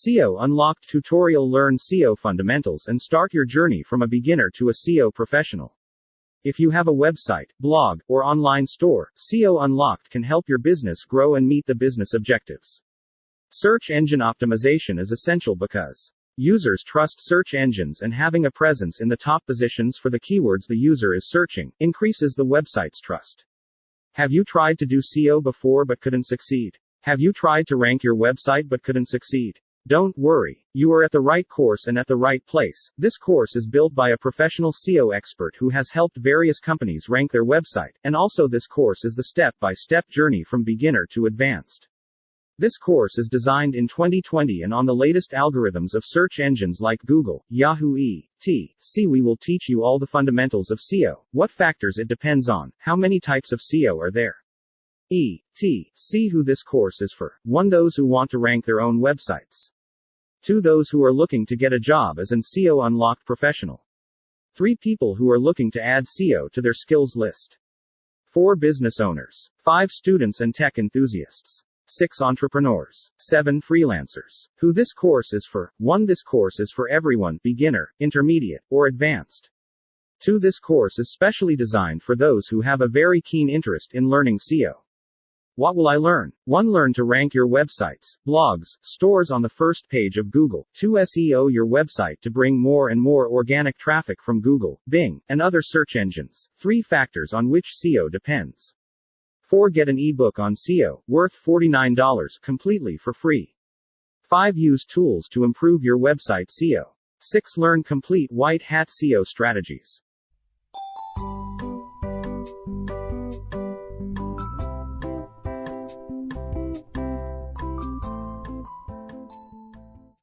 SEO Unlocked tutorial. Learn SEO fundamentals and start your journey from a beginner to a SEO professional. If you have a website, blog, or online store, SEO Unlocked can help your business grow and meet the business objectives. Search engine optimization is essential because users trust search engines, and having a presence in the top positions for the keywords the user is searching increases the website's trust. Have you tried to do SEO before but couldn't succeed? Have you tried to rank your website but couldn't succeed? Don't worry. You are at the right course and at the right place. This course is built by a professional SEO expert who has helped various companies rank their website, and also this course is the step-by-step journey from beginner to advanced. This course is designed in 2020 and on the latest algorithms of search engines like Google, Yahoo, etc. We will teach you all the fundamentals of SEO, what factors it depends on, how many types of SEO are there, etc. Who this course is for. 1. Those who want to rank their own websites. 2. Those who are looking to get a job as an SEO Unlocked professional. 3. People who are looking to add SEO to their skills list. 4. Business owners. 5. Students and tech enthusiasts. 6. Entrepreneurs. 7. Freelancers. Who this course is for. 1. This course is for everyone, beginner, intermediate, or advanced. 2. This course is specially designed for those who have a very keen interest in learning SEO. What will I learn? 1. Learn to rank your websites, blogs, stores on the first page of Google. 2. SEO your website to bring more and more organic traffic from Google, Bing, and other search engines. 3. Factors on which SEO depends. 4. Get an ebook on SEO, worth $49, completely for free. 5. Use tools to improve your website SEO. 6. Learn complete white hat SEO strategies.